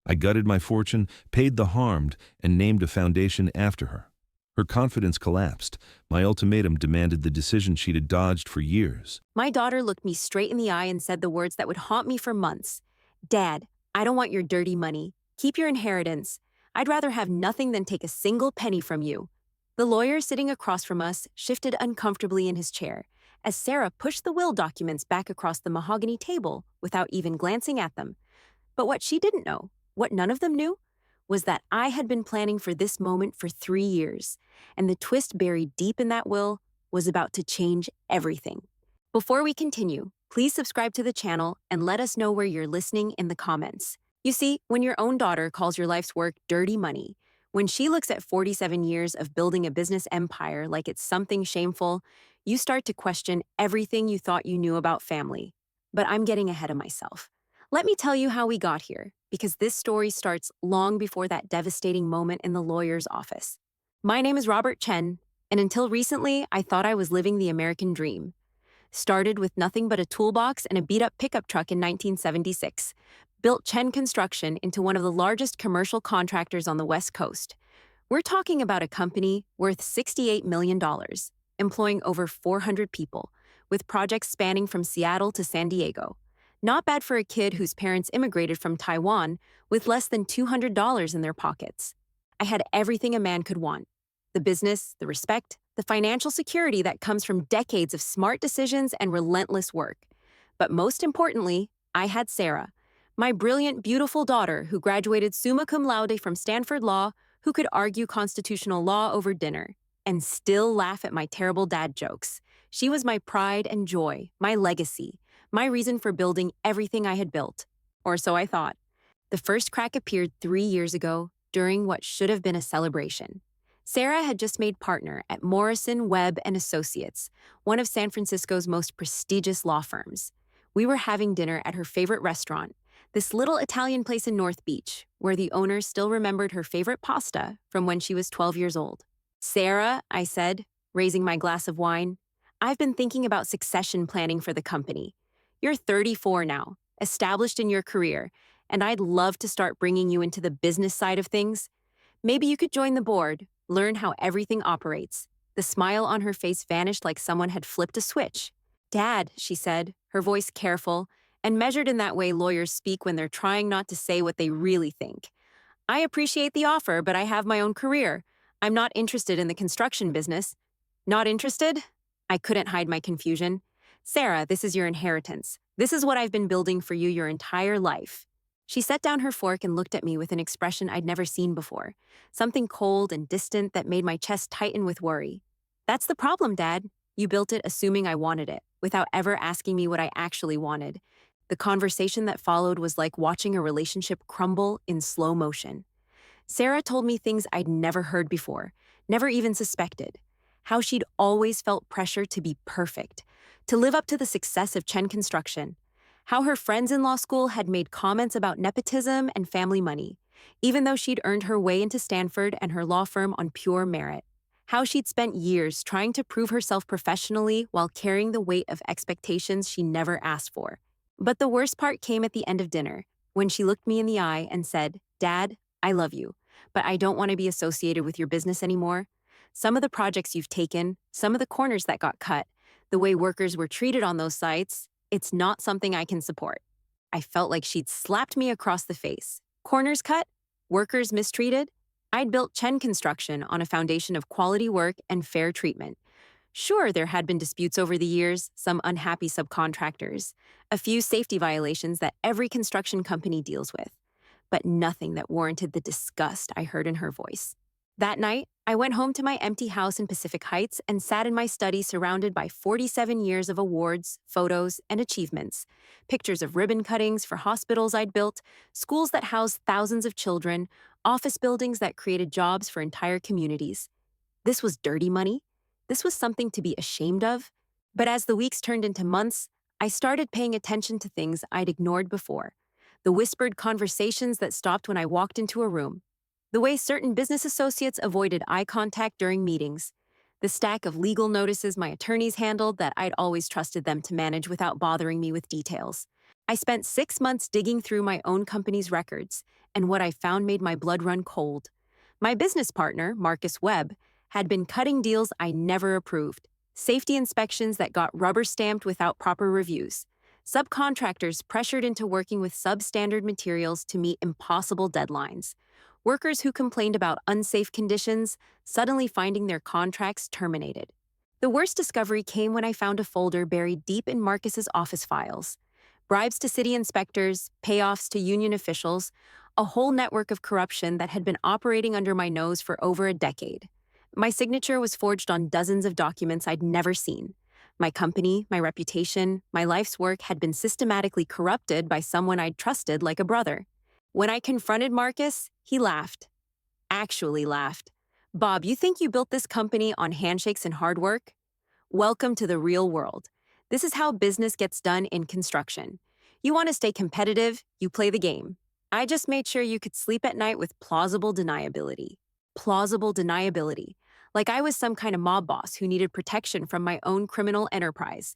I gutted my fortune, paid the harmed, and named a foundation after her. Her confidence collapsed. My ultimatum demanded the decision she'd had dodged for years. My daughter looked me straight in the eye and said the words that would haunt me for months. Dad, I don't want your dirty money. Keep your inheritance. I'd rather have nothing than take a single penny from you. The lawyer sitting across from us shifted uncomfortably in his chair as Sarah pushed the will documents back across the mahogany table without even glancing at them. But what she didn't know, what none of them knew, was that I had been planning for this moment for 3 years, and the twist buried deep in that will was about to change everything. Before we continue, please subscribe to the channel and let us know where you're listening in the comments. You see, when your own daughter calls your life's work dirty money, when she looks at 47 years of building a business empire like it's something shameful, you start to question everything you thought you knew about family. But I'm getting ahead of myself. Let me tell you how we got here, because this story starts long before that devastating moment in the lawyer's office. My name is Robert Chen, and until recently, I thought I was living the American dream. Started with nothing but a toolbox and a beat-up pickup truck in 1976, built Chen Construction into one of the largest commercial contractors on the West Coast. We're talking about a company worth $68 million, employing over 400 people, with projects spanning from Seattle to San Diego. Not bad for a kid whose parents immigrated from Taiwan with less than $200 in their pockets. I had everything a man could want: the business, the respect, the financial security that comes from decades of smart decisions and relentless work. But most importantly, I had Sarah, my brilliant, beautiful daughter who graduated summa cum laude from Stanford Law, who could argue constitutional law over dinner and still laugh at my terrible dad jokes. She was my pride and joy, my legacy, my reason for building everything I had built. Or so I thought. The first crack appeared 3 years ago during what should have been a celebration. Sarah had just made partner at Morrison, Webb & Associates, one of San Francisco's most prestigious law firms. We were having dinner at her favorite restaurant, this little Italian place in North Beach, where the owner still remembered her favorite pasta from when she was 12 years old. "Sarah," I said, raising my glass of wine, "I've been thinking about succession planning for the company. You're 34 now, established in your career, and I'd love to start bringing you into the business side of things. Maybe you could join the board, learn how everything operates." The smile on her face vanished like someone had flipped a switch. "Dad," she said, her voice careful and measured in that way lawyers speak when they're trying not to say what they really think. "I appreciate the offer, but I have my own career. I'm not interested in the construction business." "Not interested?" I couldn't hide my confusion. "Sarah, this is your inheritance. This is what I've been building for you your entire life." She set down her fork and looked at me with an expression I'd never seen before, something cold and distant that made my chest tighten with worry. "That's the problem, Dad. You built it assuming I wanted it, without ever asking me what I actually wanted." The conversation that followed was like watching a relationship crumble in slow motion. Sarah told me things I'd never heard before, never even suspected. How she'd always felt pressure to be perfect, to live up to the success of Chen Construction. How her friends in law school had made comments about nepotism and family money, even though she'd earned her way into Stanford and her law firm on pure merit. How she'd spent years trying to prove herself professionally while carrying the weight of expectations she never asked for. But the worst part came at the end of dinner, when she looked me in the eye and said, "Dad, I love you, but I don't want to be associated with your business anymore. Some of the projects you've taken, some of the corners that got cut, the way workers were treated on those sites, it's not something I can support." I felt like she'd slapped me across the face. Corners cut? Workers mistreated? I'd built Chen Construction on a foundation of quality work and fair treatment. Sure, there had been disputes over the years, some unhappy subcontractors, a few safety violations that every construction company deals with, but nothing that warranted the disgust I heard in her voice. That night, I went home to my empty house in Pacific Heights and sat in my study surrounded by 47 years of awards, photos, and achievements, pictures of ribbon cuttings for hospitals I'd built, schools that housed thousands of children, office buildings that created jobs for entire communities. This was dirty money. This was something to be ashamed of. But as the weeks turned into months, I started paying attention to things I'd ignored before. The whispered conversations that stopped when I walked into a room. The way certain business associates avoided eye contact during meetings. The stack of legal notices my attorneys handled that I'd always trusted them to manage without bothering me with details. I spent 6 months digging through my own company's records, and what I found made my blood run cold. My business partner, Marcus Webb, had been cutting deals I never approved, safety inspections that got rubber stamped without proper reviews, subcontractors pressured into working with substandard materials to meet impossible deadlines, workers who complained about unsafe conditions suddenly finding their contracts terminated. The worst discovery came when I found a folder buried deep in Marcus's office files. Bribes to city inspectors, payoffs to union officials, a whole network of corruption that had been operating under my nose for over a decade. My signature was forged on dozens of documents I'd never seen. My company, my reputation, my life's work had been systematically corrupted by someone I'd trusted like a brother. When I confronted Marcus, he laughed. Actually laughed. "Bob, you think you built this company on handshakes and hard work? Welcome to the real world. This is how business gets done in construction. You want to stay competitive, you play the game. I just made sure you could sleep at night with plausible deniability." Plausible deniability. Like I was some kind of mob boss who needed protection from my own criminal enterprise.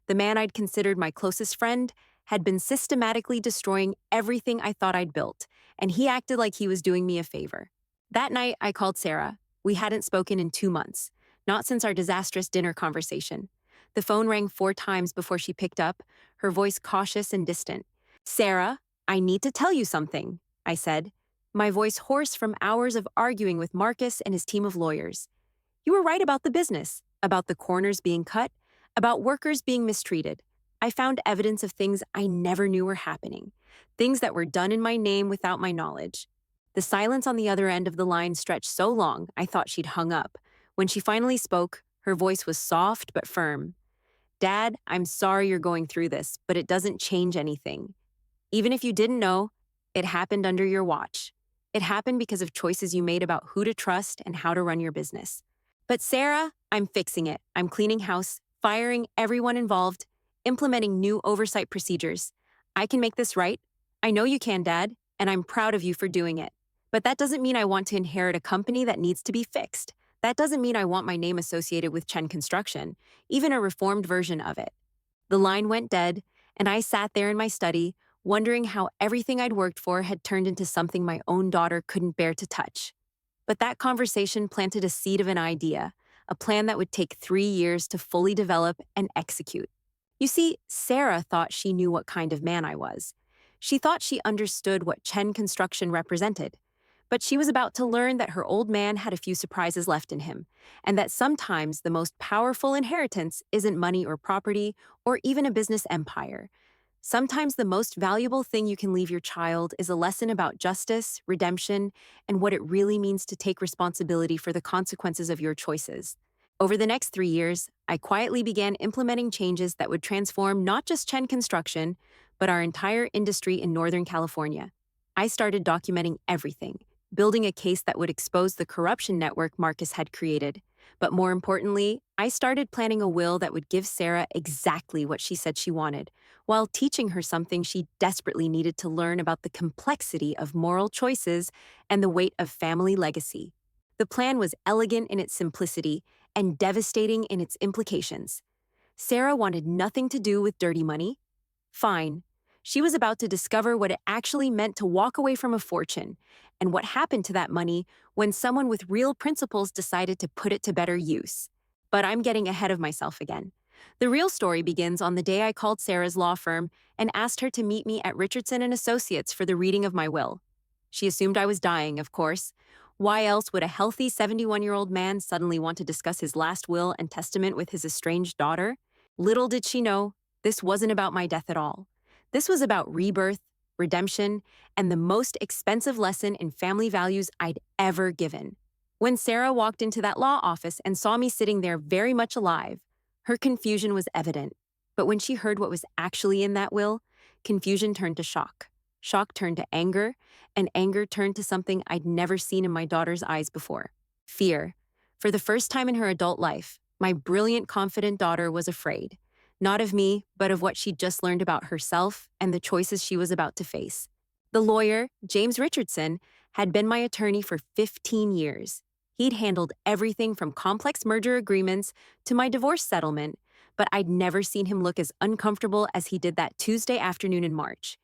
The man I'd considered my closest friend had been systematically destroying everything I thought I'd built, and he acted like he was doing me a favor. That night, I called Sarah. We hadn't spoken in 2 months, not since our disastrous dinner conversation. The phone rang 4 times before she picked up, her voice cautious and distant. "Sarah, I need to tell you something," I said, my voice hoarse from hours of arguing with Marcus and his team of lawyers. "You were right about the business, about the corners being cut, about workers being mistreated. I found evidence of things I never knew were happening, things that were done in my name without my knowledge." The silence on the other end of the line stretched so long I thought she'd hung up. When she finally spoke, her voice was soft but firm. "Dad, I'm sorry you're going through this, but it doesn't change anything. Even if you didn't know, it happened under your watch. It happened because of choices you made about who to trust and how to run your business. But Sarah, I'm fixing it. I'm cleaning house, firing everyone involved, implementing new oversight procedures. I can make this right. I know you can, Dad, and I'm proud of you for doing it. But that doesn't mean I want to inherit a company that needs to be fixed. That doesn't mean I want my name associated with Chen Construction, even a reformed version of it." The line went dead, and I sat there in my study, wondering how everything I'd worked for had turned into something my own daughter couldn't bear to touch. But that conversation planted a seed of an idea, a plan that would take 3 years to fully develop and execute. You see, Sarah thought she knew what kind of man I was. She thought she understood what Chen Construction represented. But she was about to learn that her old man had a few surprises left in him, and that sometimes the most powerful inheritance isn't money or property or even a business empire. Sometimes the most valuable thing you can leave your child is a lesson about justice, redemption, and what it really means to take responsibility for the consequences of your choices. Over the next 3 years, I quietly began implementing changes that would transform not just Chen Construction, but our entire industry in Northern California. I started documenting everything, building a case that would expose the corruption network Marcus had created. But more importantly, I started planning a will that would give Sarah exactly what she said she wanted, while teaching her something she desperately needed to learn about the complexity of moral choices and the weight of family legacy. The plan was elegant in its simplicity and devastating in its implications. Sarah wanted nothing to do with dirty money. Fine. She was about to discover what it actually meant to walk away from a fortune, and what happened to that money when someone with real principles decided to put it to better use. But I'm getting ahead of myself again. The real story begins on the day I called Sarah's law firm and asked her to meet me at Richardson and Associates for the reading of my will. She assumed I was dying, of course. Why else would a healthy 71-year-old man suddenly want to discuss his last will and testament with his estranged daughter? Little did she know, this wasn't about my death at all. This was about rebirth, redemption, and the most expensive lesson in family values I'd ever given. When Sarah walked into that law office and saw me sitting there very much alive, her confusion was evident. But when she heard what was actually in that will, confusion turned to shock. Shock turned to anger, and anger turned to something I'd never seen in my daughter's eyes before: fear. For the first time in her adult life, my brilliant, confident daughter was afraid. Not of me, but of what she'd just learned about herself and the choices she was about to face. The lawyer, James Richardson, had been my attorney for 15 years. He'd handled everything from complex merger agreements to my divorce settlement, but I'd never seen him look as uncomfortable as he did that Tuesday afternoon in March.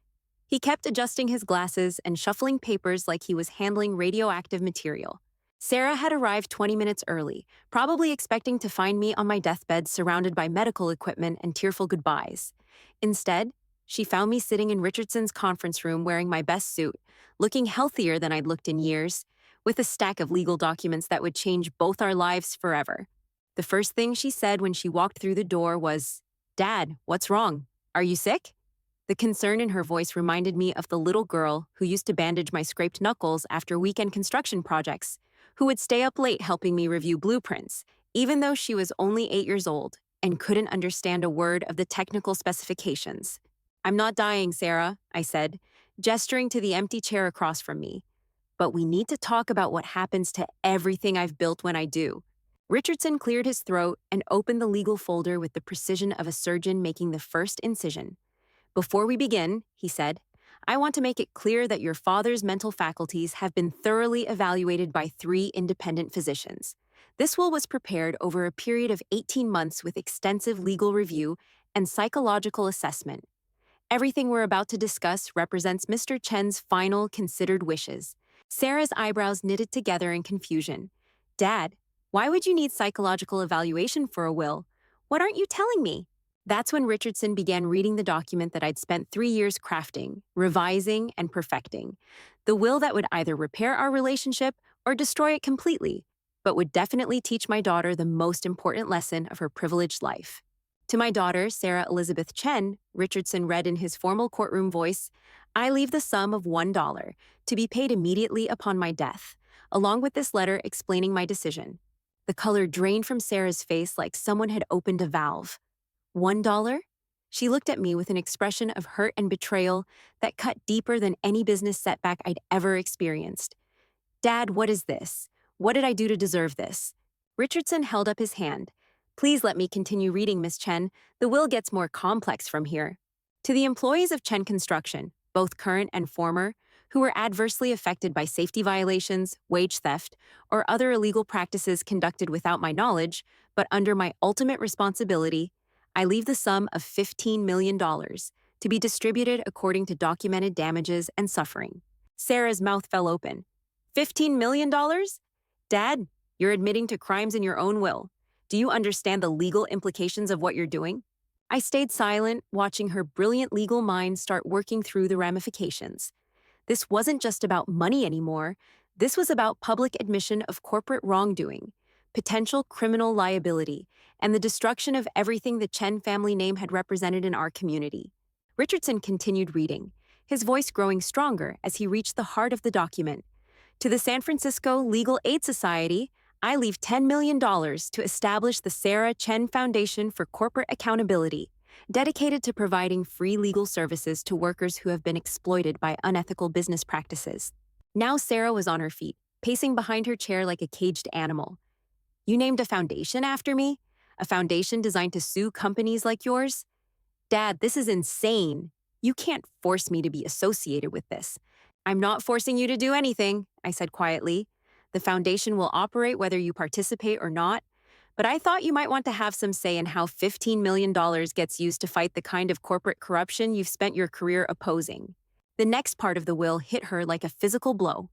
He kept adjusting his glasses and shuffling papers like he was handling radioactive material. Sarah had arrived 20 minutes early, probably expecting to find me on my deathbed surrounded by medical equipment and tearful goodbyes. Instead, she found me sitting in Richardson's conference room wearing my best suit, looking healthier than I'd looked in years, with a stack of legal documents that would change both our lives forever. The first thing she said when she walked through the door was, "Dad, what's wrong? Are you sick?" The concern in her voice reminded me of the little girl who used to bandage my scraped knuckles after weekend construction projects, who would stay up late helping me review blueprints, even though she was only 8 years old and couldn't understand a word of the technical specifications. "I'm not dying, Sarah," I said, gesturing to the empty chair across from me. "But we need to talk about what happens to everything I've built when I do." Richardson cleared his throat and opened the legal folder with the precision of a surgeon making the first incision. "Before we begin," he said, "I want to make it clear that your father's mental faculties have been thoroughly evaluated by 3 independent physicians. This will was prepared over a period of 18 months with extensive legal review and psychological assessment. Everything we're about to discuss represents Mr. Chen's final considered wishes." Sarah's eyebrows knitted together in confusion. "Dad, why would you need psychological evaluation for a will? What aren't you telling me?" That's when Richardson began reading the document that I'd spent 3 years crafting, revising, and perfecting. The will that would either repair our relationship or destroy it completely, but would definitely teach my daughter the most important lesson of her privileged life. To my daughter, Sarah Elizabeth Chen, Richardson read in his formal courtroom voice, "I leave the sum of $1 to be paid immediately upon my death, along with this letter explaining my decision." The color drained from Sarah's face like someone had opened a valve. $1? She looked at me with an expression of hurt and betrayal that cut deeper than any business setback I'd ever experienced. "Dad, what is this? What did I do to deserve this?" Richardson held up his hand. "Please let me continue reading, Miss Chen. The will gets more complex from here." To the employees of Chen Construction, both current and former, who were adversely affected by safety violations, wage theft, or other illegal practices conducted without my knowledge, but under my ultimate responsibility, I leave the sum of $15 million to be distributed according to documented damages and suffering. Sarah's mouth fell open. $15 million? Dad, you're admitting to crimes in your own will. Do you understand the legal implications of what you're doing? I stayed silent, watching her brilliant legal mind start working through the ramifications. This wasn't just about money anymore. This was about public admission of corporate wrongdoing, potential criminal liability, and the destruction of everything the Chen family name had represented in our community. Richardson continued reading, his voice growing stronger as he reached the heart of the document. To the San Francisco Legal Aid Society, I leave $10 million to establish the Sarah Chen Foundation for Corporate Accountability, dedicated to providing free legal services to workers who have been exploited by unethical business practices. Now Sarah was on her feet, pacing behind her chair like a caged animal. "You named a foundation after me? A foundation designed to sue companies like yours? Dad, this is insane. You can't force me to be associated with this." "I'm not forcing you to do anything," I said quietly. "The foundation will operate whether you participate or not, but I thought you might want to have some say in how $15 million gets used to fight the kind of corporate corruption you've spent your career opposing." The next part of the will hit her like a physical blow.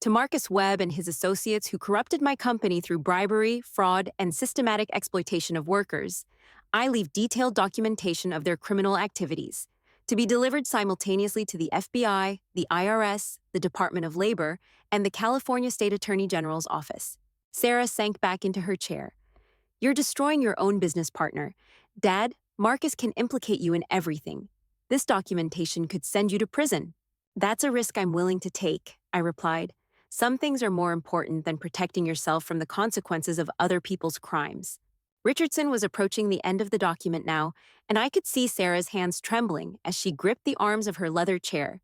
"To Marcus Webb and his associates who corrupted my company through bribery, fraud, and systematic exploitation of workers, I leave detailed documentation of their criminal activities, to be delivered simultaneously to the FBI, the IRS, the Department of Labor, and the California State Attorney General's office." Sarah sank back into her chair. "You're destroying your own business partner. Dad, Marcus can implicate you in everything. This documentation could send you to prison." "That's a risk I'm willing to take," I replied. "Some things are more important than protecting yourself from the consequences of other people's crimes." Richardson was approaching the end of the document now, and I could see Sarah's hands trembling as she gripped the arms of her leather chair.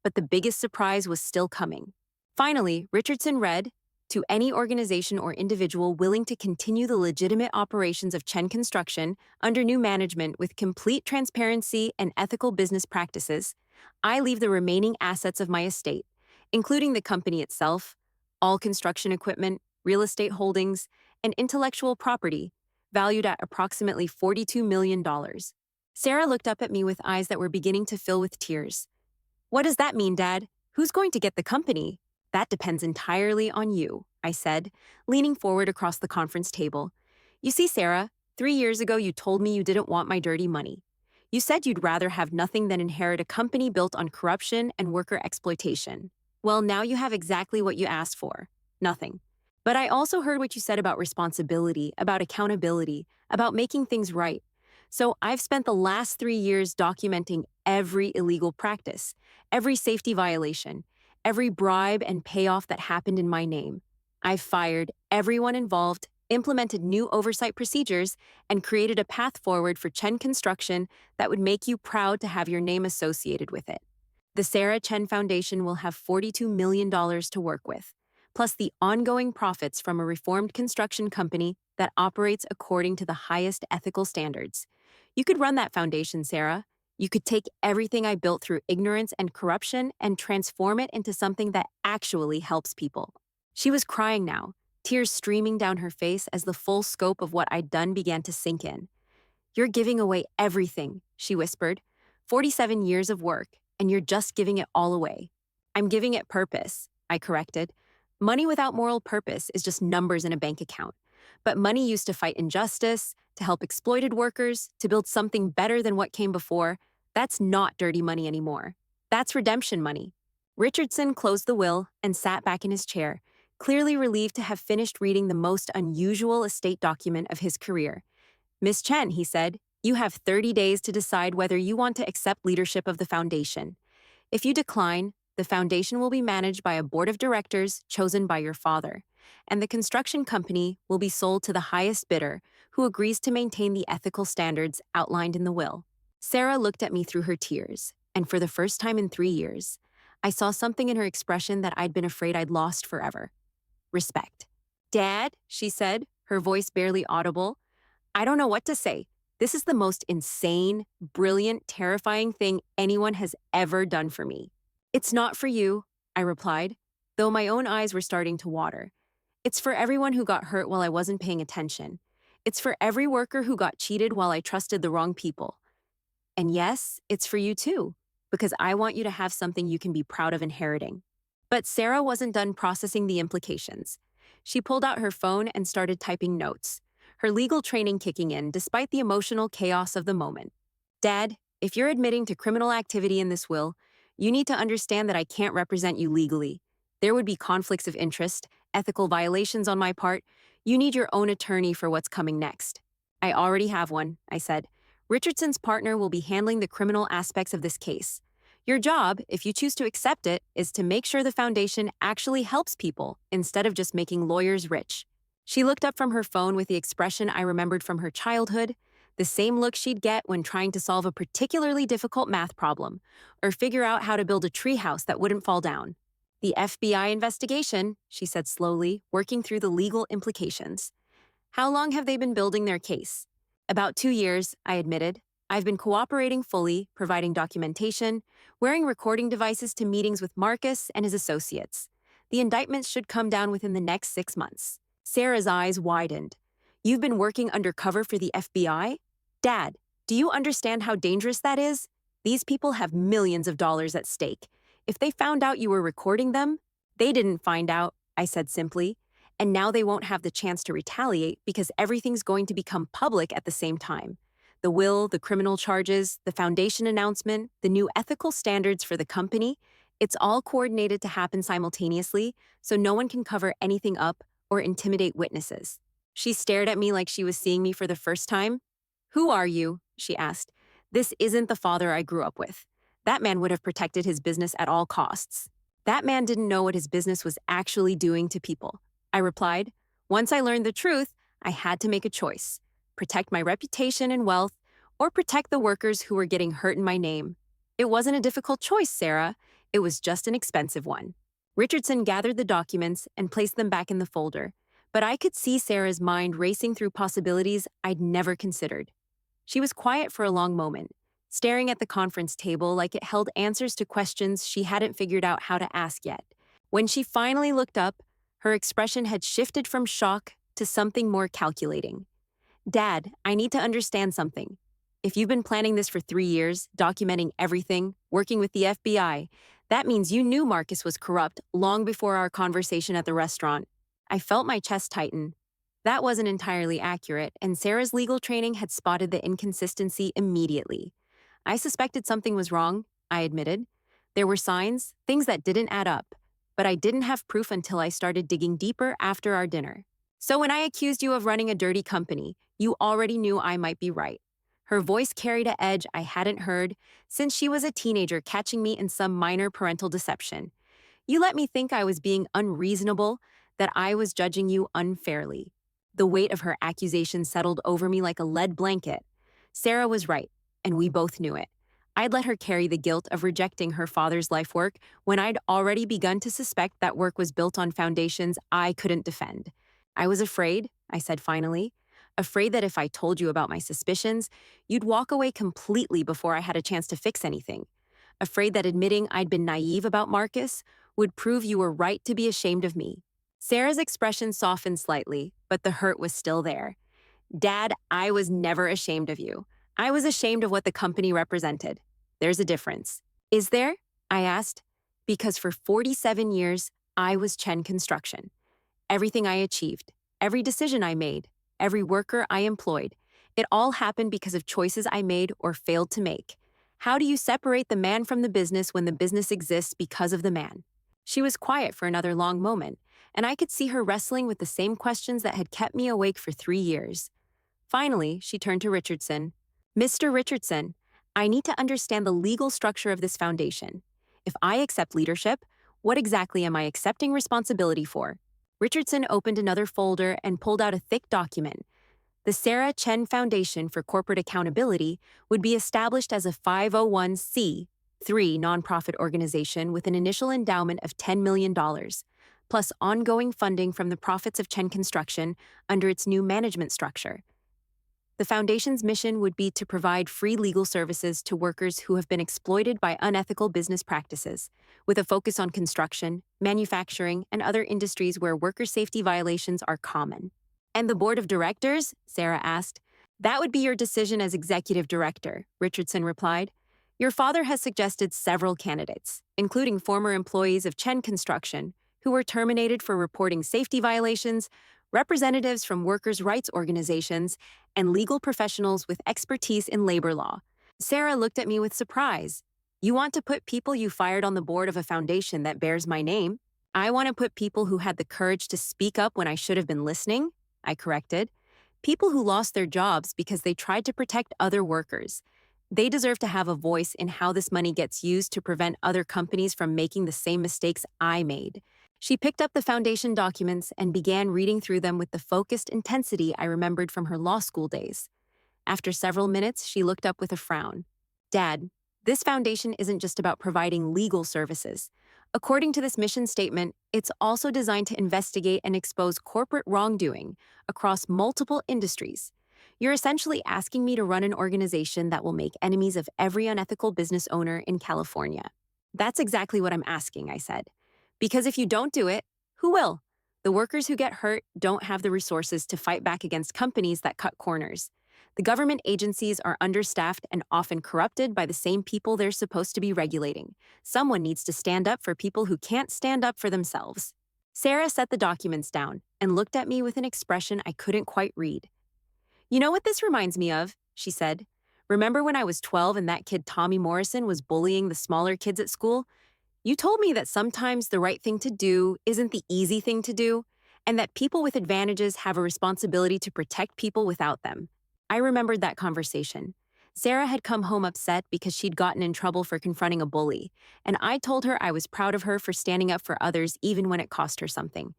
But the biggest surprise was still coming. Finally, Richardson read, "To any organization or individual willing to continue the legitimate operations of Chen Construction under new management with complete transparency and ethical business practices, I leave the remaining assets of my estate, including the company itself, all construction equipment, real estate holdings, and intellectual property, valued at approximately $42 million. Sarah looked up at me with eyes that were beginning to fill with tears. What does that mean, Dad? Who's going to get the company? That depends entirely on you, I said, leaning forward across the conference table. You see, Sarah, 3 years ago you told me you didn't want my dirty money. You said you'd rather have nothing than inherit a company built on corruption and worker exploitation. Well, now you have exactly what you asked for. Nothing. But I also heard what you said about responsibility, about accountability, about making things right. So I've spent the last 3 years documenting every illegal practice, every safety violation, every bribe and payoff that happened in my name. I've fired everyone involved, implemented new oversight procedures, and created a path forward for Chen Construction that would make you proud to have your name associated with it. The Sarah Chen Foundation will have $42 million to work with, plus the ongoing profits from a reformed construction company that operates according to the highest ethical standards. You could run that foundation, Sarah. You could take everything I built through ignorance and corruption and transform it into something that actually helps people. She was crying now, tears streaming down her face as the full scope of what I'd done began to sink in. You're giving away everything, she whispered. 47 years of work, and you're just giving it all away. I'm giving it purpose, I corrected. Money without moral purpose is just numbers in a bank account. But money used to fight injustice, to help exploited workers, to build something better than what came before, that's not dirty money anymore. That's redemption money. Richardson closed the will and sat back in his chair, clearly relieved to have finished reading the most unusual estate document of his career. Miss Chen, he said, you have 30 days to decide whether you want to accept leadership of the foundation. If you decline, the foundation will be managed by a board of directors chosen by your father, and the construction company will be sold to the highest bidder who agrees to maintain the ethical standards outlined in the will. Sarah looked at me through her tears, and for the first time in 3 years, I saw something in her expression that I'd been afraid I'd lost forever. Respect. Dad, she said, her voice barely audible, I don't know what to say. This is the most insane, brilliant, terrifying thing anyone has ever done for me. It's not for you, I replied, though my own eyes were starting to water. It's for everyone who got hurt while I wasn't paying attention. It's for every worker who got cheated while I trusted the wrong people. And yes, it's for you too, because I want you to have something you can be proud of inheriting. But Sarah wasn't done processing the implications. She pulled out her phone and started typing notes, her legal training kicking in despite the emotional chaos of the moment. Dad, if you're admitting to criminal activity in this will, you need to understand that I can't represent you legally. There would be conflicts of interest, ethical violations on my part. You need your own attorney for what's coming next. I already have one, I said. Richardson's partner will be handling the criminal aspects of this case. Your job, if you choose to accept it, is to make sure the foundation actually helps people instead of just making lawyers rich. She looked up from her phone with the expression I remembered from her childhood, the same look she'd get when trying to solve a particularly difficult math problem or figure out how to build a treehouse that wouldn't fall down. The FBI investigation, she said slowly, working through the legal implications. How long have they been building their case? About 2 years, I admitted. I've been cooperating fully, providing documentation, wearing recording devices to meetings with Marcus and his associates. The indictments should come down within the next 6 months. Sarah's eyes widened. You've been working undercover for the FBI? Dad, do you understand how dangerous that is? These people have millions of dollars at stake. If they found out you were recording them, they didn't find out, I said simply, and now they won't have the chance to retaliate because everything's going to become public at the same time. The will, the criminal charges, the foundation announcement, the new ethical standards for the company, it's all coordinated to happen simultaneously, so no one can cover anything up or intimidate witnesses. She stared at me like she was seeing me for the first time. Who are you? She asked. This isn't the father I grew up with. That man would have protected his business at all costs. That man didn't know what his business was actually doing to people. I replied. Once I learned the truth, I had to make a choice. Protect my reputation and wealth, or protect the workers who were getting hurt in my name. It wasn't a difficult choice, Sarah. It was just an expensive one. Richardson gathered the documents and placed them back in the folder, but I could see Sarah's mind racing through possibilities I'd never considered. She was quiet for a long moment, staring at the conference table like it held answers to questions she hadn't figured out how to ask yet. When she finally looked up, her expression had shifted from shock to something more calculating. Dad, I need to understand something. If you've been planning this for 3 years, documenting everything, working with the FBI, that means you knew Marcus was corrupt long before our conversation at the restaurant. I felt my chest tighten. That wasn't entirely accurate, and Sarah's legal training had spotted the inconsistency immediately. I suspected something was wrong, I admitted. There were signs, things that didn't add up, but I didn't have proof until I started digging deeper after our dinner. So when I accused you of running a dirty company, you already knew I might be right. Her voice carried an edge I hadn't heard since she was a teenager catching me in some minor parental deception. You let me think I was being unreasonable, that I was judging you unfairly. The weight of her accusation settled over me like a lead blanket. Sarah was right, and we both knew it. I'd let her carry the guilt of rejecting her father's life work when I'd already begun to suspect that work was built on foundations I couldn't defend. I was afraid, I said finally, afraid that if I told you about my suspicions, you'd walk away completely before I had a chance to fix anything. Afraid that admitting I'd been naive about Marcus would prove you were right to be ashamed of me. Sarah's expression softened slightly, but the hurt was still there. Dad, I was never ashamed of you. I was ashamed of what the company represented. There's a difference. Is there? I asked. Because for 47 years, I was Chen Construction. Everything I achieved, every decision I made, every worker I employed, it all happened because of choices I made or failed to make. How do you separate the man from the business when the business exists because of the man? She was quiet for another long moment, and I could see her wrestling with the same questions that had kept me awake for 3 years. Finally, she turned to Richardson. Mr. Richardson, I need to understand the legal structure of this foundation. If I accept leadership, what exactly am I accepting responsibility for? Richardson opened another folder and pulled out a thick document. The Sarah Chen Foundation for Corporate Accountability would be established as a 501c3 nonprofit organization with an initial endowment of $10 million, plus ongoing funding from the profits of Chen Construction under its new management structure. The foundation's mission would be to provide free legal services to workers who have been exploited by unethical business practices, with a focus on construction, manufacturing, and other industries where worker safety violations are common. And the board of directors? Sarah asked. That would be your decision as executive director, Richardson replied. Your father has suggested several candidates, including former employees of Chen Construction, who were terminated for reporting safety violations, representatives from workers' rights organizations, and legal professionals with expertise in labor law. Sarah looked at me with surprise. You want to put people you fired on the board of a foundation that bears my name? I want to put people who had the courage to speak up when I should have been listening, I corrected. People who lost their jobs because they tried to protect other workers. They deserve to have a voice in how this money gets used to prevent other companies from making the same mistakes I made. She picked up the foundation documents and began reading through them with the focused intensity I remembered from her law school days. After several minutes, she looked up with a frown. Dad, this foundation isn't just about providing legal services. According to this mission statement, it's also designed to investigate and expose corporate wrongdoing across multiple industries. You're essentially asking me to run an organization that will make enemies of every unethical business owner in California. That's exactly what I'm asking, I said. Because if you don't do it, who will? The workers who get hurt don't have the resources to fight back against companies that cut corners. The government agencies are understaffed and often corrupted by the same people they're supposed to be regulating. Someone needs to stand up for people who can't stand up for themselves. Sarah set the documents down and looked at me with an expression I couldn't quite read. You know what this reminds me of? She said. Remember when I was 12 and that kid Tommy Morrison was bullying the smaller kids at school? You told me that sometimes the right thing to do isn't the easy thing to do, and that people with advantages have a responsibility to protect people without them. I remembered that conversation. Sarah had come home upset because she'd gotten in trouble for confronting a bully, and I told her I was proud of her for standing up for others even when it cost her something.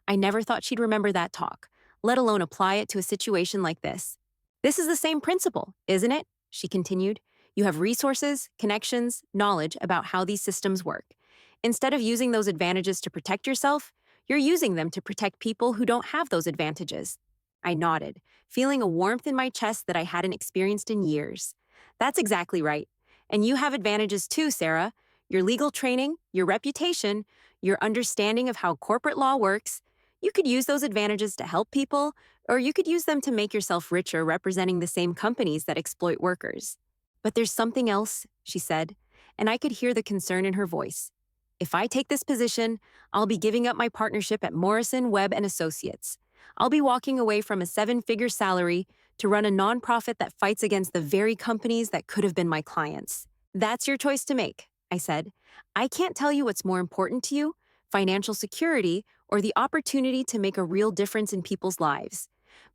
I never thought she'd remember that talk, let alone apply it to a situation like this. This is the same principle, isn't it? She continued. You have resources, connections, knowledge about how these systems work. Instead of using those advantages to protect yourself, you're using them to protect people who don't have those advantages. I nodded, feeling a warmth in my chest that I hadn't experienced in years. That's exactly right. And you have advantages too, Sarah. Your legal training, your reputation, your understanding of how corporate law works. You could use those advantages to help people, Or you could use them to make yourself richer representing the same companies that exploit workers. But there's something else, she said, and I could hear the concern in her voice. If I take this position, I'll be giving up my partnership at Morrison, Webb and Associates. I'll be walking away from a seven-figure salary to run a nonprofit that fights against the very companies that could have been my clients. That's your choice to make, I said. I can't tell you what's more important to you, financial security or the opportunity to make a real difference in people's lives.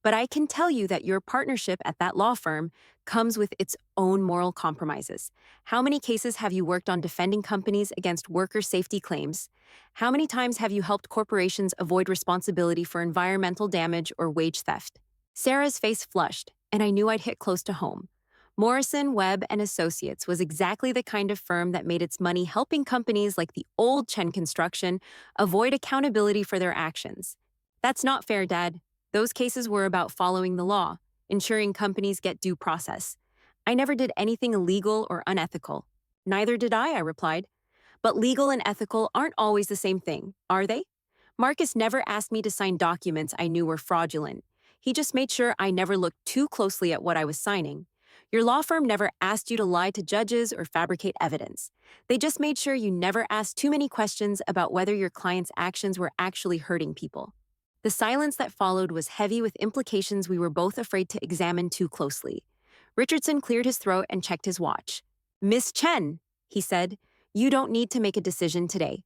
But I can tell you that your partnership at that law firm comes with its own moral compromises. How many cases have you worked on defending companies against worker safety claims? How many times have you helped corporations avoid responsibility for environmental damage or wage theft? Sarah's face flushed, and I knew I'd hit close to home. Morrison, Webb and Associates was exactly the kind of firm that made its money helping companies like the old Chen Construction avoid accountability for their actions. That's not fair, Dad. Those cases were about following the law, ensuring companies get due process. I never did anything illegal or unethical. Neither did I replied. But legal and ethical aren't always the same thing, are they? Marcus never asked me to sign documents I knew were fraudulent. He just made sure I never looked too closely at what I was signing. Your law firm never asked you to lie to judges or fabricate evidence. They just made sure you never asked too many questions about whether your client's actions were actually hurting people. The silence that followed was heavy with implications we were both afraid to examine too closely. Richardson cleared his throat and checked his watch. Miss Chen, he said, you don't need to make a decision today.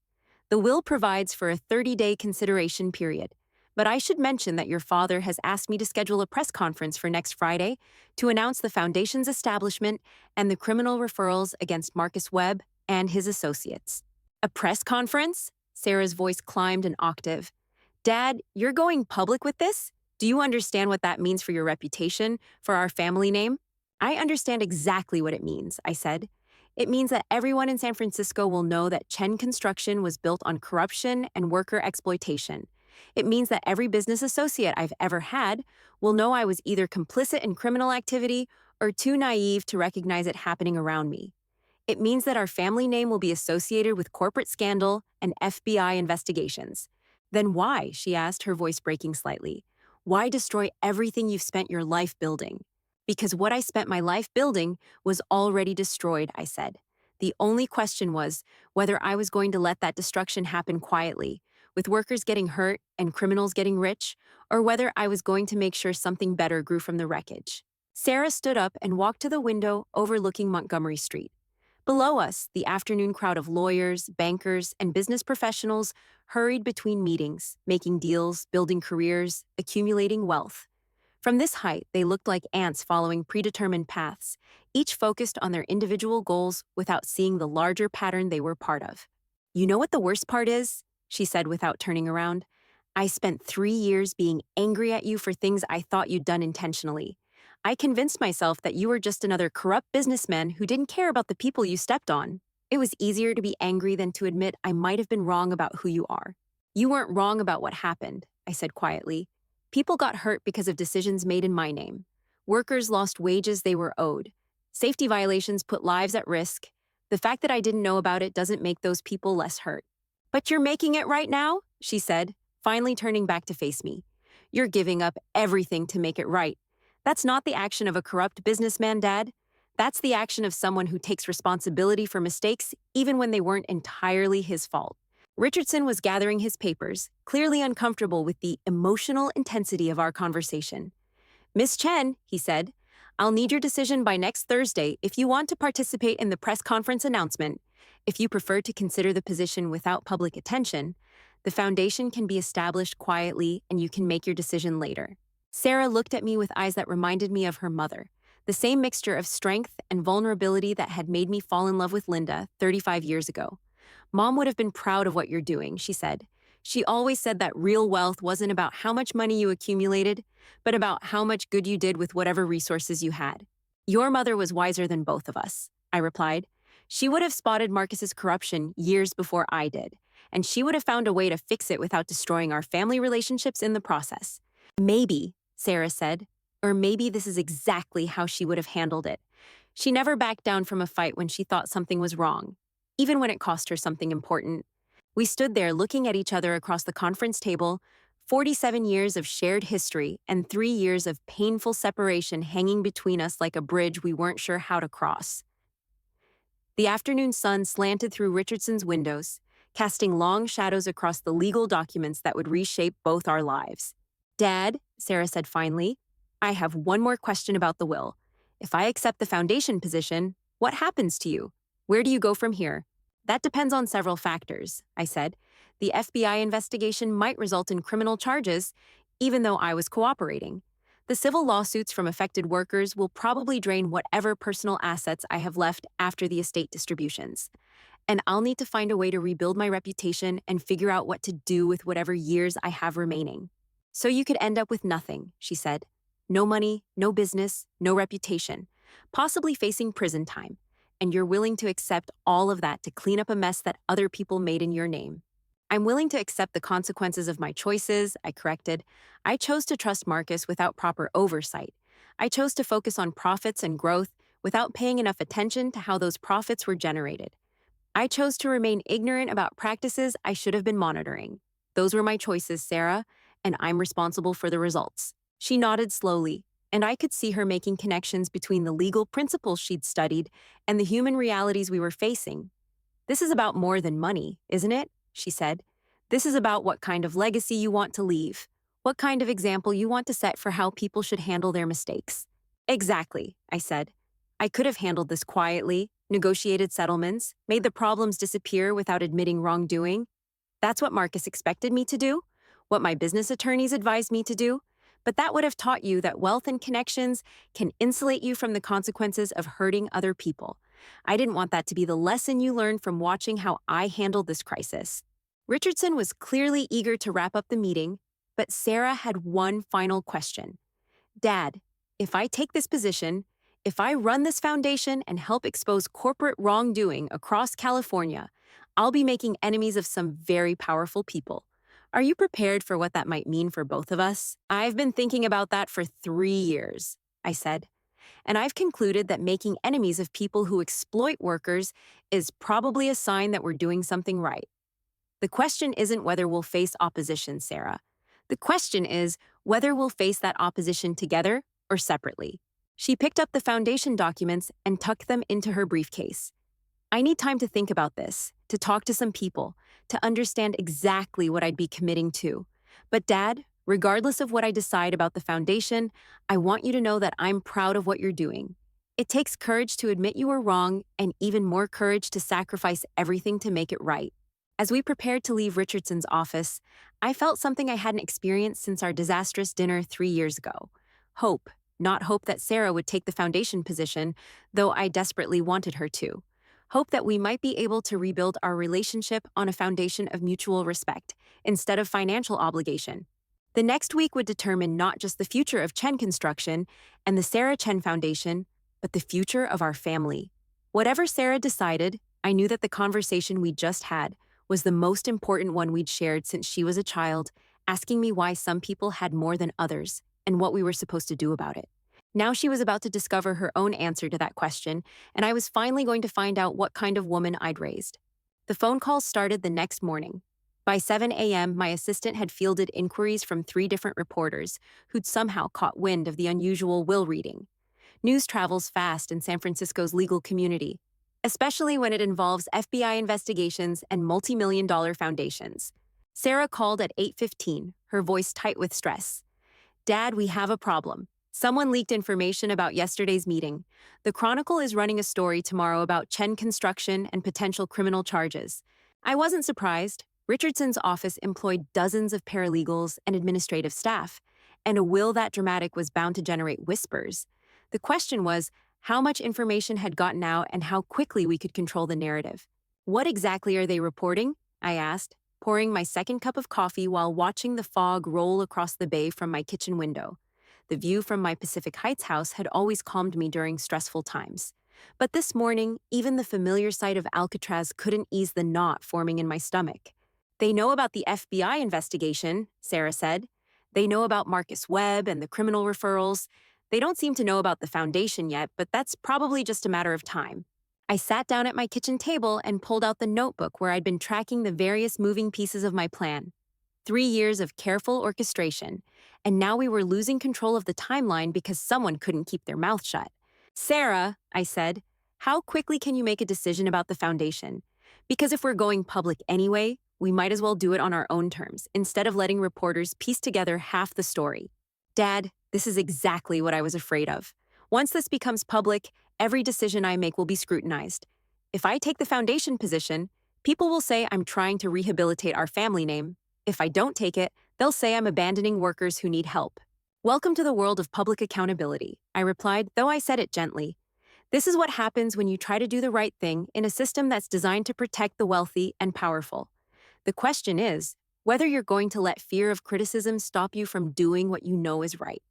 The will provides for a 30-day consideration period. But I should mention that your father has asked me to schedule a press conference for next Friday to announce the Foundation's establishment and the criminal referrals against Marcus Webb and his associates. A press conference? Sarah's voice climbed an octave. Dad, you're going public with this? Do you understand what that means for your reputation, for our family name? I understand exactly what it means, I said. It means that everyone in San Francisco will know that Chen Construction was built on corruption and worker exploitation. It means that every business associate I've ever had will know I was either complicit in criminal activity or too naive to recognize it happening around me. It means that our family name will be associated with corporate scandal and FBI investigations. Then why, she asked, her voice breaking slightly. Why destroy everything you've spent your life building? Because what I spent my life building was already destroyed, I said. The only question was whether I was going to let that destruction happen quietly, with workers getting hurt and criminals getting rich, or whether I was going to make sure something better grew from the wreckage. Sarah stood up and walked to the window overlooking Montgomery Street. Below us, the afternoon crowd of lawyers, bankers, and business professionals hurried between meetings, making deals, building careers, accumulating wealth. From this height, they looked like ants following predetermined paths, each focused on their individual goals without seeing the larger pattern they were part of. You know what the worst part is? She said without turning around. I spent 3 years being angry at you for things I thought you'd done intentionally. I convinced myself that you were just another corrupt businessman who didn't care about the people you stepped on. It was easier to be angry than to admit I might have been wrong about who you are. You weren't wrong about what happened, I said quietly. People got hurt because of decisions made in my name. Workers lost wages they were owed. Safety violations put lives at risk. The fact that I didn't know about it doesn't make those people less hurt. But you're making it right now, she said, finally turning back to face me. You're giving up everything to make it right. That's not the action of a corrupt businessman, Dad. That's the action of someone who takes responsibility for mistakes even when they weren't entirely his fault. Richardson was gathering his papers, clearly uncomfortable with the emotional intensity of our conversation. Miss Chen, he said, I'll need your decision by next Thursday if you want to participate in the press conference announcement. If you prefer to consider the position without public attention, the foundation can be established quietly and you can make your decision later. Sarah looked at me with eyes that reminded me of her mother, the same mixture of strength and vulnerability that had made me fall in love with Linda 35 years ago. Mom would have been proud of what you're doing, she said. She always said that real wealth wasn't about how much money you accumulated, but about how much good you did with whatever resources you had. Your mother was wiser than both of us, I replied. She would have spotted Marcus's corruption years before I did, and she would have found a way to fix it without destroying our family relationships in the process. Maybe, Sarah said, or maybe this is exactly how she would have handled it. She never backed down from a fight when she thought something was wrong, even when it cost her something important. We stood there looking at each other across the conference table, 47 years of shared history and 3 years of painful separation hanging between us like a bridge we weren't sure how to cross. The afternoon sun slanted through Richardson's windows, casting long shadows across the legal documents that would reshape both our lives. Dad, Sarah said finally, I have one more question about the will. If I accept the foundation position, what happens to you? Where do you go from here? That depends on several factors, I said. The FBI investigation might result in criminal charges, even though I was cooperating. The civil lawsuits from affected workers will probably drain whatever personal assets I have left after the estate distributions. And I'll need to find a way to rebuild my reputation and figure out what to do with whatever years I have remaining. So you could end up with nothing, she said. No money, no business, no reputation, possibly facing prison time. And you're willing to accept all of that to clean up a mess that other people made in your name. I'm willing to accept the consequences of my choices, I corrected. I chose to trust Marcus without proper oversight. I chose to focus on profits and growth without paying enough attention to how those profits were generated. I chose to remain ignorant about practices I should have been monitoring. Those were my choices, Sarah, and I'm responsible for the results. She nodded slowly, and I could see her making connections between the legal principles she'd studied and the human realities we were facing. This is about more than money, isn't it? She said. This is about what kind of legacy you want to leave, what kind of example you want to set for how people should handle their mistakes. Exactly, I said. I could have handled this quietly, negotiated settlements, made the problems disappear without admitting wrongdoing. That's what Marcus expected me to do, what my business attorneys advised me to do, but that would have taught you that wealth and connections can insulate you from the consequences of hurting other people. I didn't want that to be the lesson you learned from watching how I handled this crisis. Richardson was clearly eager to wrap up the meeting, but Sarah had one final question. Dad, if I take this position, if I run this foundation and help expose corporate wrongdoing across California, I'll be making enemies of some very powerful people. Are you prepared for what that might mean for both of us? I've been thinking about that for 3 years, I said. And I've concluded that making enemies of people who exploit workers is probably a sign that we're doing something right. The question isn't whether we'll face opposition, Sarah. The question is whether we'll face that opposition together or separately. She picked up the foundation documents and tucked them into her briefcase. I need time to think about this, to talk to some people, to understand exactly what I'd be committing to. But Dad, regardless of what I decide about the foundation, I want you to know that I'm proud of what you're doing. It takes courage to admit you were wrong and even more courage to sacrifice everything to make it right. As we prepared to leave Richardson's office, I felt something I hadn't experienced since our disastrous dinner 3 years ago. Hope, not hope that Sarah would take the foundation position, though I desperately wanted her to. Hope that we might be able to rebuild our relationship on a foundation of mutual respect, instead of financial obligation. The next week would determine not just the future of Chen Construction and the Sarah Chen Foundation, but the future of our family. Whatever Sarah decided, I knew that the conversation we just had was the most important one we'd shared since she was a child, asking me why some people had more than others and what we were supposed to do about it. Now she was about to discover her own answer to that question, and I was finally going to find out what kind of woman I'd raised. The phone calls started the next morning. By 7 a.m., my assistant had fielded inquiries from 3 different reporters who'd somehow caught wind of the unusual will reading. News travels fast in San Francisco's legal community, especially when it involves FBI investigations and multi-million-dollar foundations. Sarah called at 8:15, her voice tight with stress. Dad, we have a problem. Someone leaked information about yesterday's meeting. The Chronicle is running a story tomorrow about Chen Construction and potential criminal charges. I wasn't surprised. Richardson's office employed dozens of paralegals and administrative staff, and a will that dramatic was bound to generate whispers. The question was how much information had gotten out and how quickly we could control the narrative. What exactly are they reporting? I asked, pouring my second cup of coffee while watching the fog roll across the bay from my kitchen window. The view from my Pacific Heights house had always calmed me during stressful times. But this morning, even the familiar sight of Alcatraz couldn't ease the knot forming in my stomach. They know about the FBI investigation, Sarah said. They know about Marcus Webb and the criminal referrals. They don't seem to know about the foundation yet, but that's probably just a matter of time. I sat down at my kitchen table and pulled out the notebook where I'd been tracking the various moving pieces of my plan. 3 years of careful orchestration, and now we were losing control of the timeline because someone couldn't keep their mouth shut. Sarah, I said, how quickly can you make a decision about the foundation? Because if we're going public anyway, we might as well do it on our own terms, instead of letting reporters piece together half the story. Dad, this is exactly what I was afraid of. Once this becomes public, every decision I make will be scrutinized. If I take the foundation position, people will say I'm trying to rehabilitate our family name. If I don't take it, they'll say I'm abandoning workers who need help. Welcome to the world of public accountability, I replied, though I said it gently. This is what happens when you try to do the right thing in a system that's designed to protect the wealthy and powerful. The question is whether you're going to let fear of criticism stop you from doing what you know is right.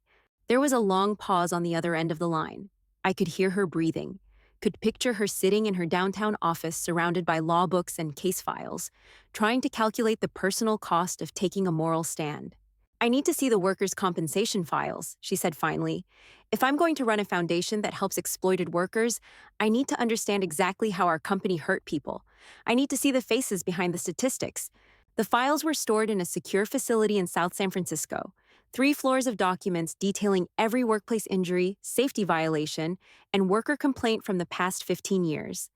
There was a long pause on the other end of the line. I could hear her breathing, could picture her sitting in her downtown office surrounded by law books and case files, trying to calculate the personal cost of taking a moral stand. I need to see the workers' compensation files, she said finally. If I'm going to run a foundation that helps exploited workers, I need to understand exactly how our company hurt people. I need to see the faces behind the statistics. The files were stored in a secure facility in South San Francisco. 3 floors of documents detailing every workplace injury, safety violation, and worker complaint from the past 15 years.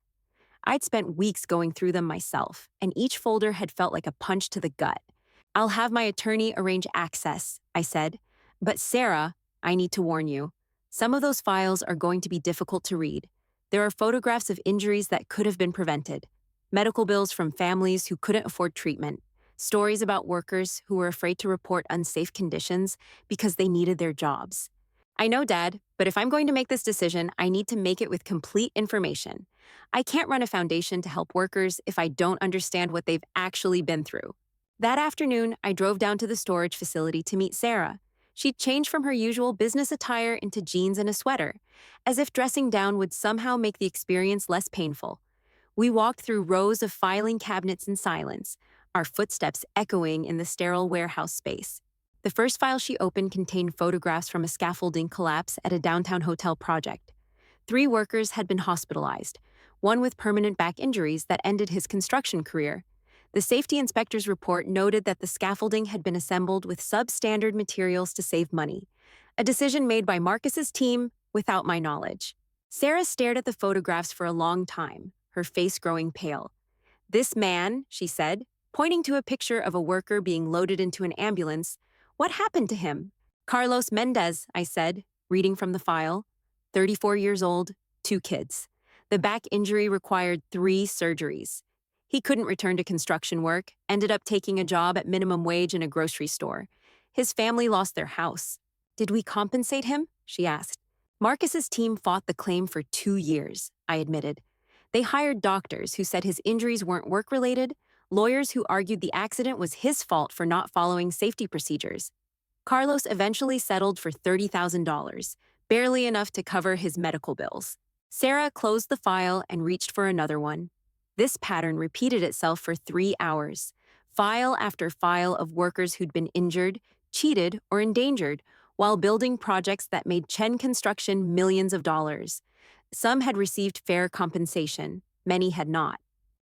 I'd spent weeks going through them myself, and each folder had felt like a punch to the gut. I'll have my attorney arrange access, I said. But Sarah, I need to warn you. Some of those files are going to be difficult to read. There are photographs of injuries that could have been prevented, medical bills from families who couldn't afford treatment, stories about workers who were afraid to report unsafe conditions because they needed their jobs. I know, Dad, but if I'm going to make this decision, I need to make it with complete information. I can't run a foundation to help workers if I don't understand what they've actually been through. That afternoon, I drove down to the storage facility to meet Sarah. She'd changed from her usual business attire into jeans and a sweater, as if dressing down would somehow make the experience less painful. We walked through rows of filing cabinets in silence, our footsteps echoing in the sterile warehouse space. The first file she opened contained photographs from a scaffolding collapse at a downtown hotel project. 3 workers had been hospitalized, one with permanent back injuries that ended his construction career. The safety inspector's report noted that the scaffolding had been assembled with substandard materials to save money, a decision made by Marcus's team without my knowledge. Sarah stared at the photographs for a long time, her face growing pale. This man, she said, pointing to a picture of a worker being loaded into an ambulance, what happened to him? Carlos Mendez, I said, reading from the file. 34 years old, 2 kids. The back injury required 3 surgeries. He couldn't return to construction work, ended up taking a job at minimum wage in a grocery store. His family lost their house. Did we compensate him? She asked. Marcus's team fought the claim for 2 years, I admitted. They hired doctors who said his injuries weren't work-related, lawyers who argued the accident was his fault for not following safety procedures. Carlos eventually settled for $30,000, barely enough to cover his medical bills. Sarah closed the file and reached for another one. This pattern repeated itself for 3 hours, file after file of workers who'd been injured, cheated, or endangered while building projects that made Chen Construction millions of dollars. Some had received fair compensation, many had not.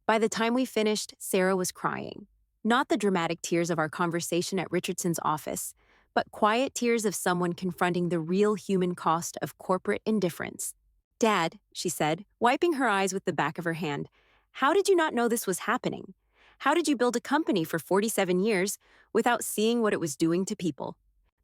By the time we finished, Sarah was crying. Not the dramatic tears of our conversation at Richardson's office, but quiet tears of someone confronting the real human cost of corporate indifference. Dad, she said, wiping her eyes with the back of her hand, how did you not know this was happening? How did you build a company for 47 years without seeing what it was doing to people?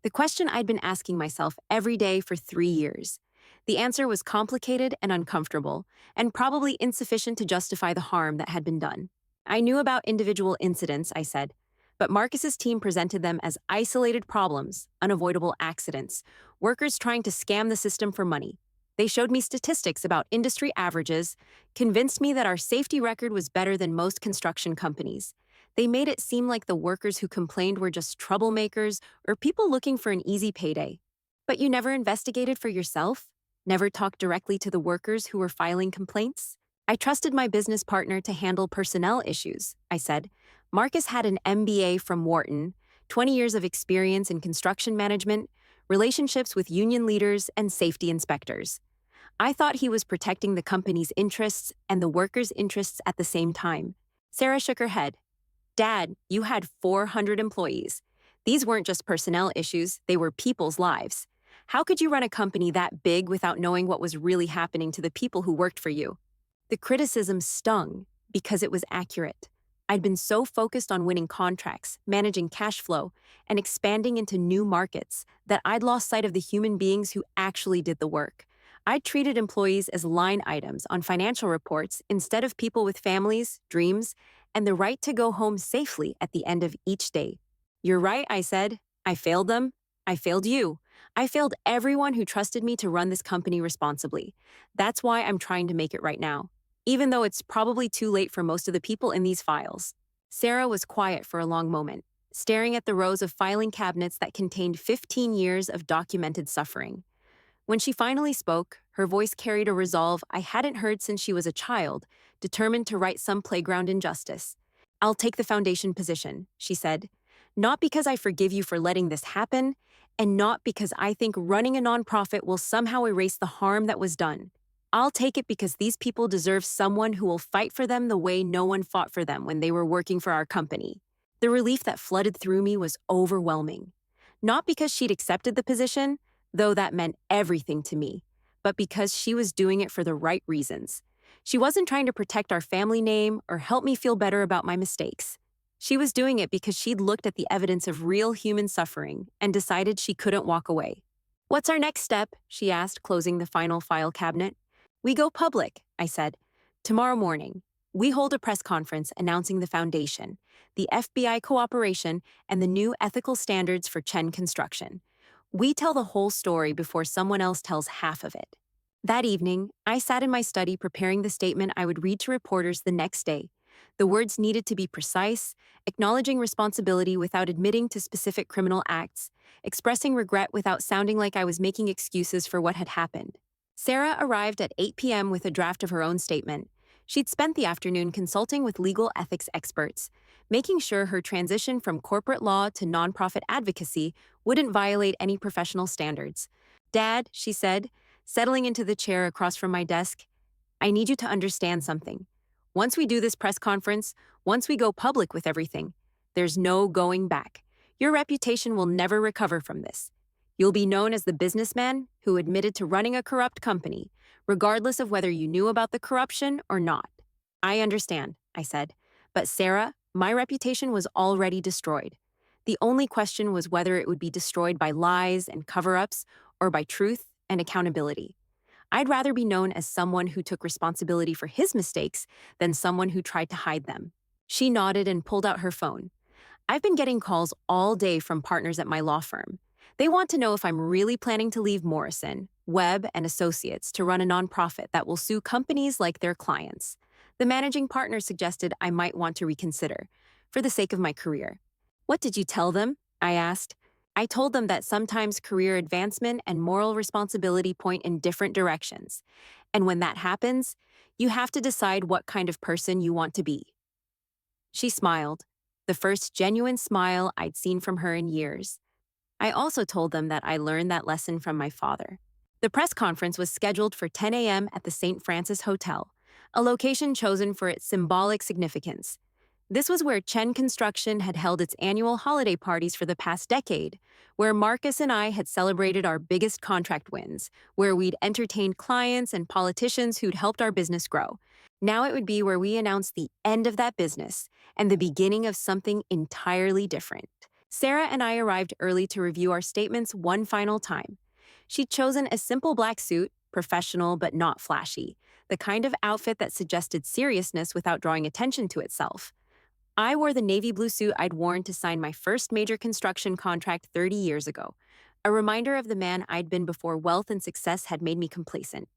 The question I'd been asking myself every day for 3 years. The answer was complicated and uncomfortable, and probably insufficient to justify the harm that had been done. I knew about individual incidents, I said, but Marcus's team presented them as isolated problems, unavoidable accidents, workers trying to scam the system for money. They showed me statistics about industry averages, convinced me that our safety record was better than most construction companies. They made it seem like the workers who complained were just troublemakers or people looking for an easy payday. But you never investigated for yourself? Never talked directly to the workers who were filing complaints? I trusted my business partner to handle personnel issues, I said. Marcus had an MBA from Wharton, 20 years of experience in construction management, relationships with union leaders, and safety inspectors. I thought he was protecting the company's interests and the workers' interests at the same time. Sarah shook her head. Dad, you had 400 employees. These weren't just personnel issues, they were people's lives. How could you run a company that big without knowing what was really happening to the people who worked for you? The criticism stung because it was accurate. I'd been so focused on winning contracts, managing cash flow, and expanding into new markets that I'd lost sight of the human beings who actually did the work. I treated employees as line items on financial reports instead of people with families, dreams, and the right to go home safely at the end of each day. You're right, I said. I failed them. I failed you. I failed everyone who trusted me to run this company responsibly. That's why I'm trying to make it right now, even though it's probably too late for most of the people in these files. Sarah was quiet for a long moment, staring at the rows of filing cabinets that contained 15 years of documented suffering. When she finally spoke, her voice carried a resolve I hadn't heard since she was a child, determined to right some playground injustice. I'll take the foundation position, she said. Not because I forgive you for letting this happen, and not because I think running a nonprofit will somehow erase the harm that was done. I'll take it because these people deserve someone who will fight for them the way no one fought for them when they were working for our company. The relief that flooded through me was overwhelming. Not because she'd accepted the position, though that meant everything to me, but because she was doing it for the right reasons. She wasn't trying to protect our family name or help me feel better about my mistakes. She was doing it because she'd looked at the evidence of real human suffering and decided she couldn't walk away. What's our next step? She asked, closing the final file cabinet. We go public, I said. Tomorrow morning, we hold a press conference announcing the foundation, the FBI cooperation, and the new ethical standards for Chen construction. We tell the whole story before someone else tells half of it. That evening, I sat in my study preparing the statement I would read to reporters the next day. The words needed to be precise, acknowledging responsibility without admitting to specific criminal acts, expressing regret without sounding like I was making excuses for what had happened. Sarah arrived at 8 p.m. with a draft of her own statement. She'd spent the afternoon consulting with legal ethics experts, making sure her transition from corporate law to nonprofit advocacy wouldn't violate any professional standards. Dad, she said, settling into the chair across from my desk, I need you to understand something. Once we do this press conference, once we go public with everything, there's no going back. Your reputation will never recover from this. You'll be known as the businessman who admitted to running a corrupt company, regardless of whether you knew about the corruption or not. I understand, I said. But Sarah, my reputation was already destroyed. The only question was whether it would be destroyed by lies and cover-ups or by truth and accountability. I'd rather be known as someone who took responsibility for his mistakes than someone who tried to hide them. She nodded and pulled out her phone. I've been getting calls all day from partners at my law firm. They want to know if I'm really planning to leave Morrison, Webb, and Associates to run a nonprofit that will sue companies like their clients. The managing partner suggested I might want to reconsider, for the sake of my career. What did you tell them? I asked. I told them that sometimes career advancement and moral responsibility point in different directions. And when that happens, you have to decide what kind of person you want to be. She smiled, the first genuine smile I'd seen from her in years. I also told them that I learned that lesson from my father. The press conference was scheduled for 10 a.m. at the St. Francis Hotel, a location chosen for its symbolic significance. This was where Chen Construction had held its annual holiday parties for the past decade, where Marcus and I had celebrated our biggest contract wins, where we'd entertained clients and politicians who'd helped our business grow. Now it would be where we announced the end of that business and the beginning of something entirely different. Sarah and I arrived early to review our statements one final time. She'd chosen a simple black suit, professional but not flashy, the kind of outfit that suggested seriousness without drawing attention to itself. I wore the navy blue suit I'd worn to sign my first major construction contract 30 years ago, a reminder of the man I'd been before wealth and success had made me complacent.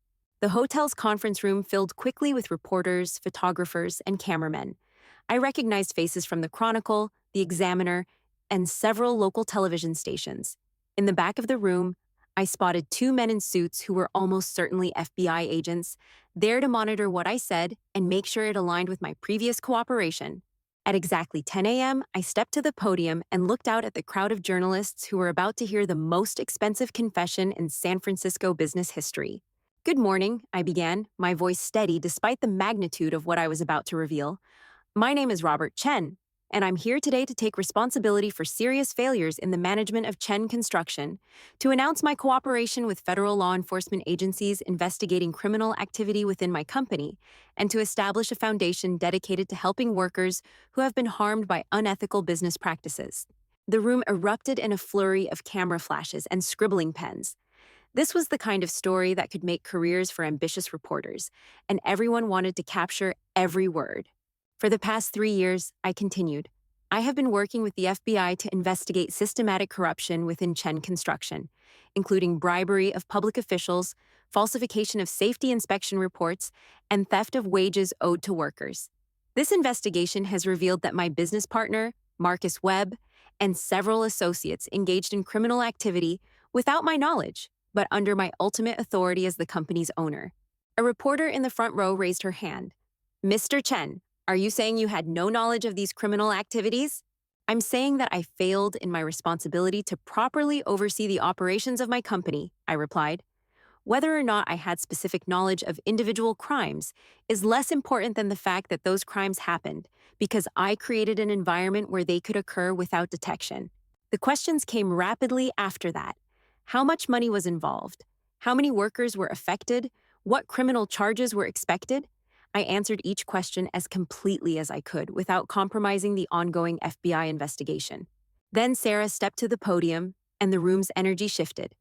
The hotel's conference room filled quickly with reporters, photographers, and cameramen. I recognized faces from the Chronicle, the Examiner, and several local television stations. In the back of the room, I spotted two men in suits who were almost certainly FBI agents, there to monitor what I said and make sure it aligned with my previous cooperation. At exactly 10 a.m., I stepped to the podium and looked out at the crowd of journalists who were about to hear the most expensive confession in San Francisco business history. Good morning, I began, my voice steady despite the magnitude of what I was about to reveal. My name is Robert Chen. and I'm here today to take responsibility for serious failures in the management of Chen Construction, to announce my cooperation with federal law enforcement agencies investigating criminal activity within my company, and to establish a foundation dedicated to helping workers who have been harmed by unethical business practices. The room erupted in a flurry of camera flashes and scribbling pens. This was the kind of story that could make careers for ambitious reporters, and everyone wanted to capture every word. For the past 3 years, I continued. I have been working with the FBI to investigate systematic corruption within Chen Construction, including bribery of public officials, falsification of safety inspection reports, and theft of wages owed to workers. This investigation has revealed that my business partner, Marcus Webb, and several associates engaged in criminal activity without my knowledge, but under my ultimate authority as the company's owner. A reporter in the front row raised her hand. Mr. Chen, are you saying you had no knowledge of these criminal activities? I'm saying that I failed in my responsibility to properly oversee the operations of my company, I replied. Whether or not I had specific knowledge of individual crimes is less important than the fact that those crimes happened, because I created an environment where they could occur without detection. The questions came rapidly after that. How much money was involved? How many workers were affected? What criminal charges were expected? I answered each question as completely as I could without compromising the ongoing FBI investigation. Then Sarah stepped to the podium, and the room's energy shifted.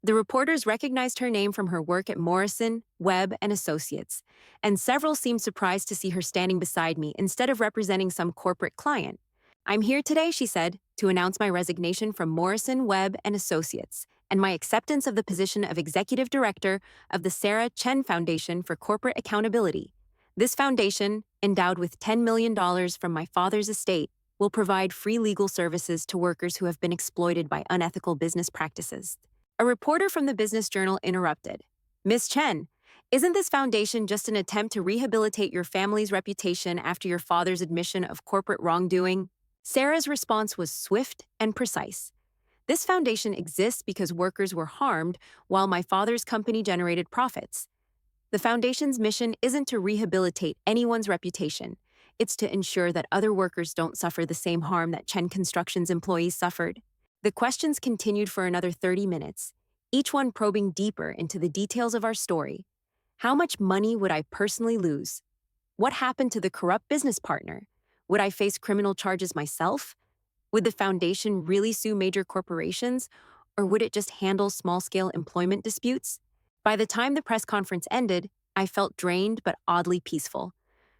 The reporters recognized her name from her work at Morrison, Webb, and Associates, and several seemed surprised to see her standing beside me instead of representing some corporate client. I'm here today, she said, to announce my resignation from Morrison, Webb, and Associates, and my acceptance of the position of Executive Director of the Sarah Chen Foundation for Corporate Accountability. This foundation, endowed with $10 million from my father's estate, will provide free legal services to workers who have been exploited by unethical business practices. A reporter from the Business Journal interrupted. Miss Chen, isn't this foundation just an attempt to rehabilitate your family's reputation after your father's admission of corporate wrongdoing? Sarah's response was swift and precise. This foundation exists because workers were harmed while my father's company generated profits. The foundation's mission isn't to rehabilitate anyone's reputation. It's to ensure that other workers don't suffer the same harm that Chen Construction's employees suffered. The questions continued for another 30 minutes, each one probing deeper into the details of our story. How much money would I personally lose? What happened to the corrupt business partner? Would I face criminal charges myself? Would the foundation really sue major corporations, or would it just handle small-scale employment disputes? By the time the press conference ended, I felt drained but oddly peaceful.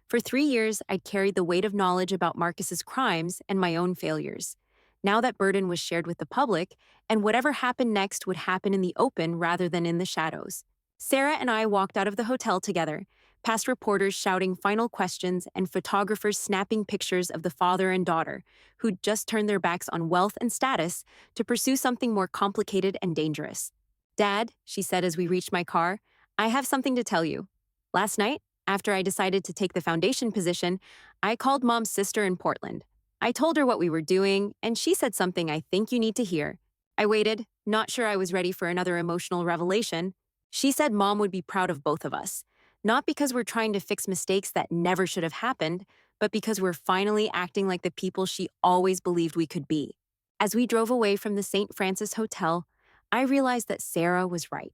For 3 years, I'd carried the weight of knowledge about Marcus's crimes and my own failures. Now that burden was shared with the public, and whatever happened next would happen in the open rather than in the shadows. Sarah and I walked out of the hotel together, past reporters shouting final questions and photographers snapping pictures of the father and daughter, who'd just turned their backs on wealth and status to pursue something more complicated and dangerous. Dad, she said as we reached my car, I have something to tell you. Last night, after I decided to take the foundation position, I called Mom's sister in Portland. I told her what we were doing, and she said something I think you need to hear. I waited, not sure I was ready for another emotional revelation. She said Mom would be proud of both of us. Not because we're trying to fix mistakes that never should have happened, but because we're finally acting like the people she always believed we could be. As we drove away from the St. Francis Hotel, I realized that Sarah was right.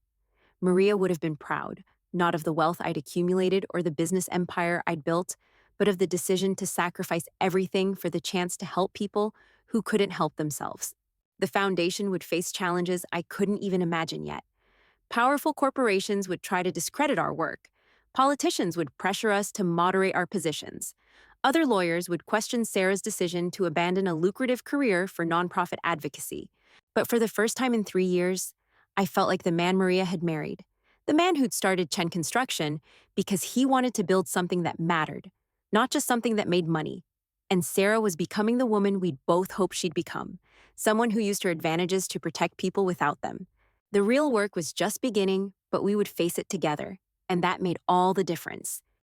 Maria would have been proud, not of the wealth I'd accumulated or the business empire I'd built, but of the decision to sacrifice everything for the chance to help people who couldn't help themselves. The foundation would face challenges I couldn't even imagine yet. Powerful corporations would try to discredit our work. Politicians would pressure us to moderate our positions. Other lawyers would question Sarah's decision to abandon a lucrative career for nonprofit advocacy. But for the first time in 3 years, I felt like the man Maria had married. The man who'd started Chen Construction because he wanted to build something that mattered, not just something that made money. And Sarah was becoming the woman we'd both hoped she'd become, someone who used her advantages to protect people without them. The real work was just beginning, but we would face it together, and that made all the difference.